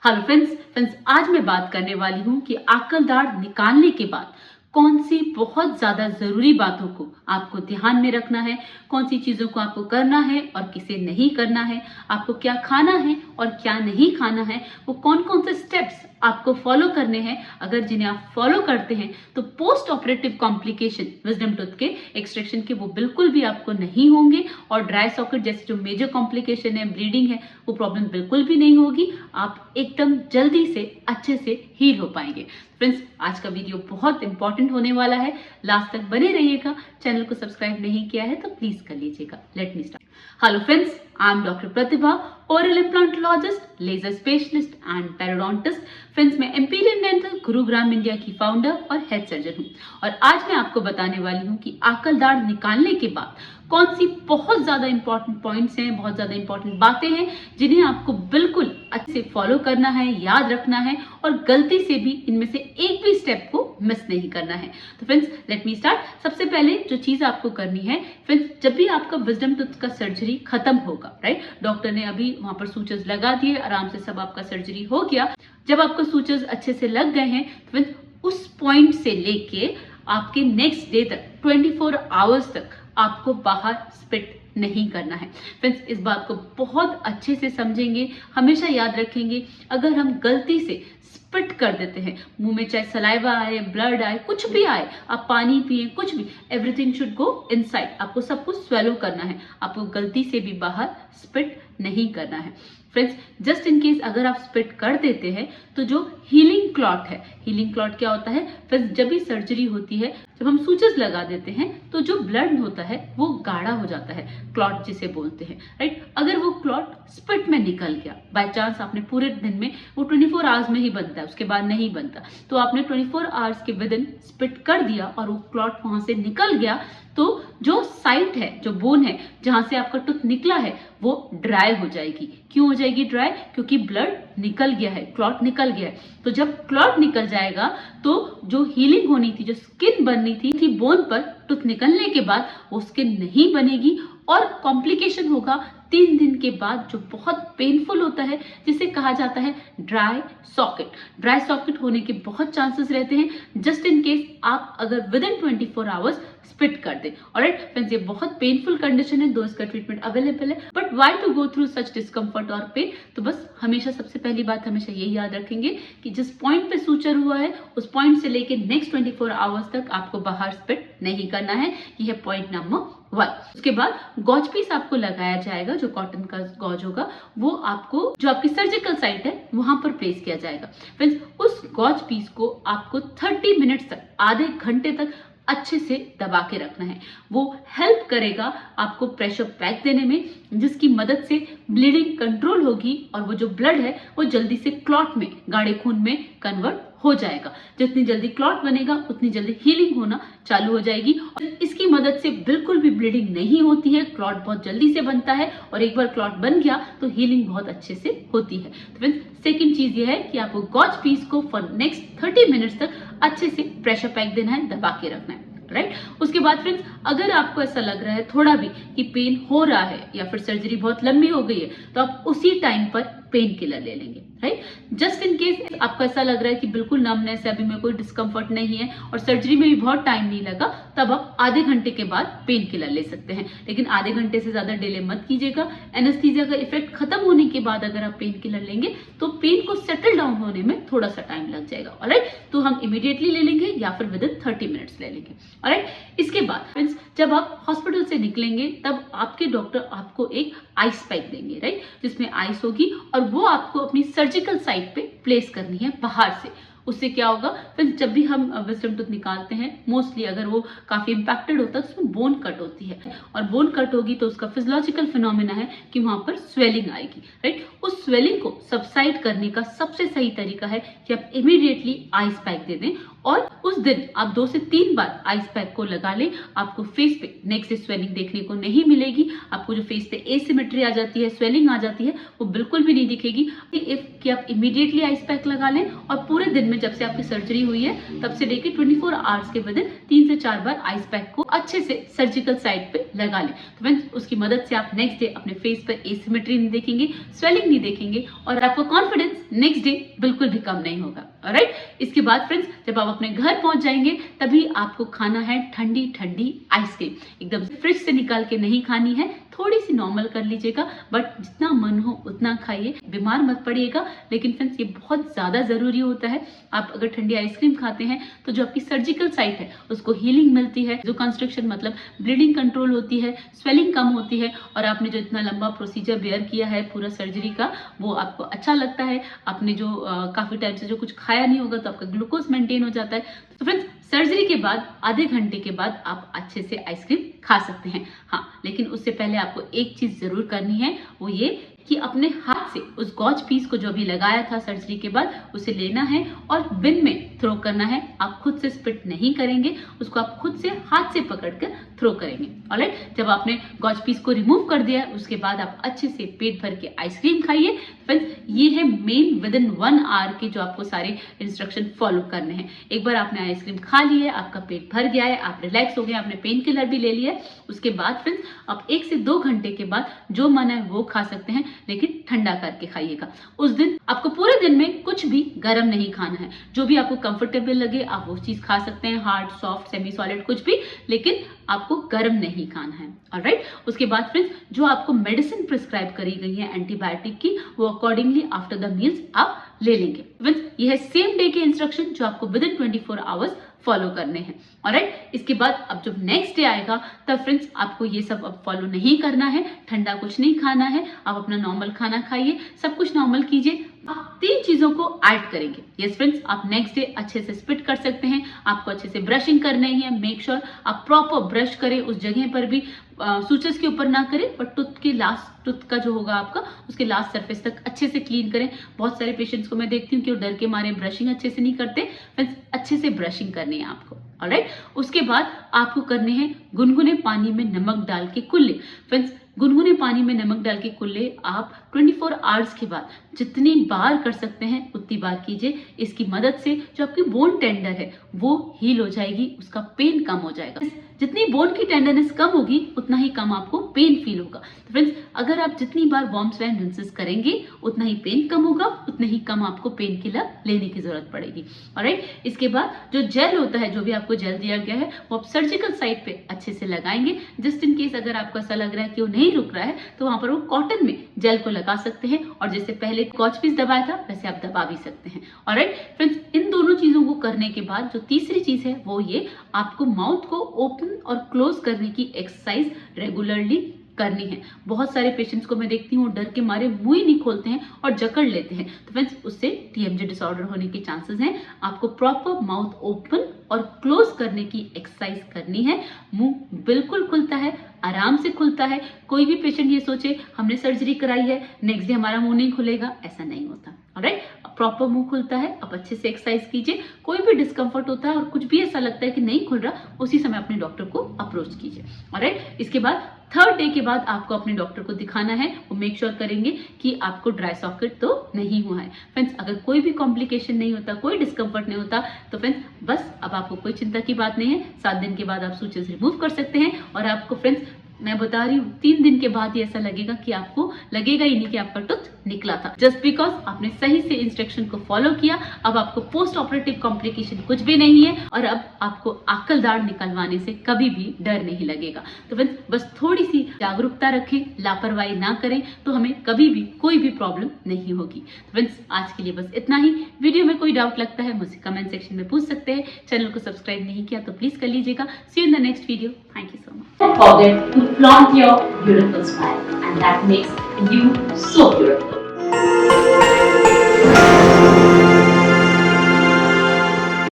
Hello friends, आज मैं बात करने वाली हूँ कि आकल दाढ़ निकालने के बाद कौन सी बहुत ज्यादा जरूरी बातों को आपको ध्यान में रखना है, कौन सी चीजों को आपको करना है और किसे नहीं करना है, आपको क्या खाना है और क्या नहीं खाना है, वो कौन कौन से स्टेप्स आपको फॉलो करने हैं। अगर जिन्हें आप फॉलो करते हैं तो post operative complication wisdom tooth के एक्सट्रैक्शन के वो बिल्कुल भी आपको नहीं होंगे और ड्राई सॉकेट जैसे जो मेजर कॉम्प्लिकेशन है, ब्लीडिंग है, वो प्रॉब्लम बिल्कुल भी नहीं होगी। आप एकदम जल्दी से अच्छे से हील हो पाएंगे। फ्रेंड्स, आज का वीडियो बहुत इंपॉर्टेंट होने वाला है, लास्ट तक बने रहिएगा। चैनल को सब्सक्राइब नहीं किया है तो प्लीज कर लीजिएगा। Let me start. Hello friends, I am doctor Pratibha, oral implantologist, laser specialist and periodontist. Friends, मैं एम्पीरियल डेंटल गुरुग्राम इंडिया की फाउंडर और हेड सर्जन हूँ और आज मैं आपको बताने वाली हूँ कि आकल दाढ़ निकालने के बाद कौन सी बहुत ज्यादा इंपॉर्टेंट पॉइंट्स हैं, बहुत ज्यादा इंपॉर्टेंट बातें हैं जिन्हें आपको बिल्कुल अच्छे से फॉलो करना है, याद रखना है और गलती से भी इनमें से एक भी स्टेप को मिस नहीं करना है। तो फ्रेंड्स, लेट मी स्टार्ट। सबसे पहले जो चीज आपको करनी है फ्रेंड्स, जब भी आपका विजडम टूथ का सर्जरी खत्म होगा, राइट, डॉक्टर ने अभी वहां पर सूचर्स लगा दिए, आराम से सब आपका सर्जरी हो गया। जब आपका सूचर्स अच्छे से लग गए हैं तो फ्रेंड्स उस पॉइंट से लेके आपके नेक्स्ट डे तक 24 आवर्स तक आपको बाहर स्पिट नहीं करना है। फ्रेंड्स, इस बात को बहुत अच्छे से समझेंगे, हमेशा याद रखेंगे। अगर हम गलती से स्पिट कर देते हैं, मुंह में चाहे सलाइवा आए, ब्लड आए, कुछ भी आए, आप पानी पिए, कुछ भी, एवरीथिंग शुड गो इनसाइड। आपको सब कुछ स्वेलो करना है, आपको गलती से भी बाहर स्पिट नहीं करना है। फ्रेंड्स, जस्ट इन केस अगर आप स्पिट कर देते हैं तो जो हीलिंग क्लॉट है, हीलिंग क्लॉट क्या होता है फ्रेंड्स, जब भी सर्जरी होती है, जब हम सूचर्स लगा देते हैं तो जो ब्लड होता है वो गाढ़ा हो जाता है, क्लॉट जिसे बोलते हैं, राइट। अगर वो क्लॉट स्पिट में निकल गया, बाय चांस आपने पूरे दिन में, वो 24 आवर्स में ही बनता है, उसके बाद नहीं बनता, तो आपने 24 आवर्स के विद इन स्पिट कर दिया और वो क्लॉट वहां से निकल गया, तो जो साइट है, जो बोन है जहां से आपका टूथ निकला है, वो ड्राई हो जाएगी। क्यों हो जाएगी ड्राई? क्योंकि ब्लड निकल गया है, क्लॉट निकल गया है। तो जब क्लॉट निकल जाएगा तो जो हीलिंग होनी थी, जो स्किन बननी थी बोन पर, टूथ निकलने के बाद वो स्किन नहीं बनेगी और कॉम्प्लिकेशन होगा 3 दिन के बाद, जो बहुत पेनफुल होता है, जिसे कहा जाता है ड्राई सॉकेट। ड्राई सॉकेट होने के बहुत चांसेस रहते हैं जस्ट इन केस आप अगर विद इन 24 आवर्स स्पिट कर दे। ऑलराइट फ्रेंड्स, ये बहुत पेनफुल कंडीशन है, दो इसका ट्रीटमेंट अवेलेबल है, but why to go through such discomfort और पेन? तो बस हमेशा सबसे पहली बात हमेशा यही याद रखेंगे कि जिस पॉइंट पे सूचर हुआ है उस पॉइंट से लेके नेक्स्ट 24 आवर्स तक आपको बाहर स्पिट नहीं करना है। ये है पॉइंट नंबर 1। उसके बाद गॉज पीस आपको लगाया जाएगा, जो कॉटन का गॉज होगा वो आपको, जो आपकी सर्जिकल साइट है वहां पर प्लेस किया जाएगा। फ्रेंड्स, उस गॉज पीस को आपको 30 मिनट्स तक, आधे घंटे तक अच्छे से दबा के रखना है। वो हेल्प करेगा आपको प्रेशर पैक देने में, जिसकी मदद से ब्लीडिंग कंट्रोल होगी और वो जो ब्लड है वो जल्दी से क्लॉट में, गाढ़े खून में कन्वर्ट हो जाएगा। जितनी जल्दी क्लॉट बनेगा उतनी जल्दी हीलिंग होना चालू हो जाएगी और इसकी मदद से बिल्कुल भी ब्लीडिंग नहीं होती है, क्लॉट बहुत जल्दी से बनता है और एक बार क्लॉट बन गया तो हीलिंग बहुत अच्छे से होती है। तो फ्रेंड्स, सेकंड चीज ये है कि आपको गॉज पीस को फॉर नेक्स्ट 30 मिनट्स तक अच्छे से प्रेशर पैक देना है, दबा के रखना है, राइट। उसके बाद फ्रेंड्स, अगर आपको ऐसा लग रहा है थोड़ा भी कि पेन हो रहा है या फिर सर्जरी बहुत लंबी हो गई है, तो आप उसी टाइम पर पेन किलर ले लेंगे, राइट। जस्ट इन केस आपको ऐसा लग रहा है कि बिल्कुल नमनेस है, अभी में कोई डिस्कम्फर्ट नहीं है और सर्जरी में भी बहुत टाइम नहीं लगा, तब आप आधे घंटे के बाद पेन किलर ले सकते हैं। लेकिन आधे घंटे से ज्यादा डिले मत कीजिएगा। एनेस्थीसिया का इफेक्ट खत्म होने के बाद अगर आप पेन किलर लेंगे तो पेन को सेटल डाउन होने में थोड़ा सा टाइम लग जाएगा, ऑलराइट। तो हम इमीडिएटली ले लेंगे या फिर विद इन 30 मिनट्स ले लेंगे, ऑलराइट। इसके बाद फ्रेंड्स, जब आप हॉस्पिटल से निकलेंगे तब आपके डॉक्टर आपको एक आइस पैक देंगे, राइट, जिसमें आइस होगी और वो आपको अपनी सर्जिकल साइट पे प्लेस करनी है बाहर से। उससे क्या होगा फिर, जब भी हम विजडम टूथ निकालते हैं, मोस्टली अगर वो काफी इंपैक्टेड होता है उसमें बोन कट होती है और बोन कट होगी तो उसका फिजियोलॉजिकल फिनोमेना है कि वहां पर स्वेलिंग आएगी, राइट। उस स्वेलिंग को सबसाइड करने का सबसे सही तरीका है कि आप इमीडिएटली आइस पैक दे दें और उस दिन आप 2 से 3 बार आइस पैक को लगा लें। आपको फेस पे नेक्स्ट डे स्वेलिंग देखने को नहीं मिलेगी। आपको जो फेस पे एसिमेट्री आ जाती है, स्वेलिंग आ जाती है, वो बिल्कुल भी नहीं दिखेगी। इफ कि आप इमीडिएटली आइस पैक लगा लें और पूरे दिन में जब से आपकी सर्जरी हुई है तब से लेकर 24 आवर्स के विदिन 3 से 4 बार आइस पैक को अच्छे से सर्जिकल साइड पे लगा लें। तो फ्रेंड्स उसकी मदद से आप नेक्स्ट डे अपने फेस पर एसिमेट्री नहीं देखेंगे, स्वेलिंग नहीं देखेंगे और आपको कॉन्फिडेंस नेक्स्ट डे बिल्कुल भी कम नहीं होगा। ऑलराइट, इसके बाद फ्रेंड्स जब आप अपने घर पहुंच जाएंगे तभी आपको खाना है ठंडी ठंडी आइसक्रीम। एकदम फ्रिज से निकाल के नहीं खानी है, थोड़ी सी नॉर्मल कर लीजिएगा, बट जितना मन हो उतना खाइए, बीमार मत पड़िएगा। लेकिन फ्रेंड्स ये बहुत ज्यादा जरूरी होता है। आप अगर ठंडी आइसक्रीम खाते हैं तो जो आपकी सर्जिकल साइट है उसको हीलिंग मिलती है, जो कंस्ट्रक्शन मतलब ब्लीडिंग कंट्रोल होती है, स्वेलिंग कम होती है और आपने जो इतना लंबा प्रोसीजर बेयर किया है पूरा सर्जरी का वो आपको अच्छा लगता है। आपने जो काफी टाइम से जो कुछ खाया नहीं होगा तो आपका ग्लूकोज मेंटेन हो जाता है। तो फ्रेंड्स सर्जरी के बाद आधे घंटे के बाद आप अच्छे से आइसक्रीम खा सकते हैं। हाँ, लेकिन उससे पहले आपको एक चीज जरूर करनी है, वो ये कि अपने हाथ से उस गॉज पीस को जो भी लगाया था सर्जरी के बाद उसे लेना है और बिन में थ्रो करना है। आप खुद से स्पिट नहीं करेंगे, उसको आप खुद से हाथ से पकड़कर थ्रो करेंगे। ऑलराइट, जब आपने गॉज पीस को रिमूव कर दिया है उसके बाद आप अच्छे से पेट भर के आइसक्रीम खाइए। फ्रेंड्स ये है मेन विदिन 1 आवर के जो आपको सारे इंस्ट्रक्शन फॉलो करने हैं। एक बार आपने आइसक्रीम खा ली है, आपका पेट भर गया है, आप रिलैक्स हो गए, आपने पेन किलर भी ले लिया है, उसके बाद फ्रेंड्स आप 1 से 2 घंटे के बाद जो मन है वो खा सकते हैं, लेकिन ठंडा करके खाइएगा। उस दिन आपको पूरे दिन में कुछ भी गर्म नहीं खाना है। जो भी आपको कंफर्टेबल लगे आप वो चीज खा सकते हैं, हार्ड, सॉफ्ट, सेमी सॉलिड कुछ भी, लेकिन आपको गर्म नहीं खाना है। ऑलराइट, उसके बाद फ्रेंड्स जो आपको मेडिसिन प्रिस्क्राइब करी गई है एंटीबायोटिक की वो अकॉर्डिंगली आफ्टर द मील्स आप ले लेंगे। फ्रेंड्स ये है सेम डे के इंस्ट्रक्शन जो आपको विदिन 24 आवर्स फॉलो करने हैं। ऑलराइट, इसके बाद अब जब नेक्स्ट डे आएगा तब फ्रेंड्स आपको ये सब अब फॉलो नहीं करना है, ठंडा कुछ नहीं खाना है, आप अपना नॉर्मल खाना खाइए, सब कुछ नॉर्मल कीजिए। आप 3 चीजों को ऐड करेंगे। यस फ्रेंड्स, आप नेक्स्ट डे अच्छे से स्पिट कर सकते हैं, आपको अच्छे से ब्रशिंग करनी है। मेक श्योर आप प्रॉपर ब्रश करें, उस जगह पर भी सूचस के ऊपर ना करें, बट टूथ के लास्ट, टूथ का जो होगा आपका उसके लास्ट सरफेस तक अच्छे से क्लीन करें। बहुत सारे पेशेंट्स को मैं देखती हूँ कि वो डर के मारे ब्रशिंग अच्छे से नहीं करते। फ्रेंड्स अच्छे से ब्रशिंग करनी है आपको। ऑलराइट, उसके बाद आपको करने हैं गुनगुने पानी में नमक डाल के कुल्ले। फ्रेंड्स गुनगुने पानी में नमक डाल के कुल्ले आप 24 आवर्स के बाद जितनी बार कर सकते हैं उतनी बार कीजिए। इसकी मदद से जो आपकी बोन टेंडर है वो हील हो जाएगी, उसका पेन कम हो जाएगा। जितनी बोन की टेंडरनेस कम होगी उतना ही कम आपको पेन फील होगा। तो फ्रेंड्स अगर आप जितनी बार वार्म स्वेन रिंसेस करेंगे उतना ही पेन कम होगा, उतना ही कम आपको पेन किलर लेने की जरूरत पड़ेगी। ऑलराइट, इसके बाद जो जेल होता है, जो भी आपको जेल दिया गया है वो आप सर्जिकल साइड पे अच्छे से लगाएंगे। जस्ट इन केस अगर आपको ऐसा लग रहा है कि वो नहीं रुक रहा है तो वहां पर वो कॉटन में जेल को लगा सकते हैं और जैसे पहले गॉज पीस दबाया था वैसे आप दबा भी सकते हैं। ऑलराइट फ्रेंड्स, इन दोनों चीजों को करने के बाद जो तीसरी चीज है वो ये, आपको माउथ को ओपन और क्लोज करने की एक्सरसाइज रेगुलरली करनी है। बहुत सारे पेशेंट्स को मैं देखती हूँ डर के मारे मुंह ही नहीं खोलते हैं और जकड़ लेते हैं। तो फ्रेंड्स उससे टीएमजे डिसऑर्डर होने के चांसेस हैं। आपको प्रॉपर माउथ ओपन और क्लोज करने की एक्सरसाइज करनी है। मुंह बिल्कुल खुलता है, आराम से खुलता है। कोई भी पेशेंट ये सोचे हमने सर्जरी कराई है नेक्स्ट डे हमारा मुंह नहीं खुलेगा, ऐसा नहीं होता। ऑलराइट, प्रॉपर मुंह खुलता है। आप अच्छे से एक्सरसाइज कीजिए। कोई भी डिस्कम्फर्ट होता है और कुछ भी ऐसा लगता है कि नहीं खुल रहा, उसी समय अपने डॉक्टर को अप्रोच कीजिए। ऑलराइट, इसके बाद 3rd डे के बाद आपको अपने डॉक्टर को दिखाना है। वो मेक श्योर करेंगे कि आपको ड्राई सॉकेट तो नहीं हुआ है। फ्रेंड्स अगर कोई भी कॉम्प्लिकेशन नहीं होता, कोई डिस्कम्फर्ट नहीं होता तो फ्रेंड्स बस अब आपको कोई चिंता की बात नहीं है। 7 दिन के बाद आप सूचेस रिमूव कर सकते हैं और आपको फ्रेंड्स मैं बता रही हूँ 3 दिन के बाद ही ऐसा लगेगा कि आपको लगेगा ही नहीं कि आपका टूथ निकला था, जस्ट बिकॉज आपने सही से इंस्ट्रक्शन को फॉलो किया। अब आपको पोस्ट ऑपरेटिव कॉम्प्लिकेशन कुछ भी नहीं है और अब आपको आकल दाढ़ निकलवाने से कभी भी डर नहीं लगेगा। तो फ्रेंड्स बस थोड़ी सी जागरूकता रखें, लापरवाही ना करें तो हमें कभी भी कोई भी प्रॉब्लम नहीं होगी। तो फ्रेंड्स आज के लिए बस इतना ही। वीडियो में कोई डाउट लगता है मुझसे कमेंट सेक्शन में पूछ सकते हैं। चैनल को सब्सक्राइब नहीं किया तो प्लीज कर लीजिएगा। See you in the next video. Thank you so much. Don't forget to flaunt your beautiful smile, and that makes you so beautiful.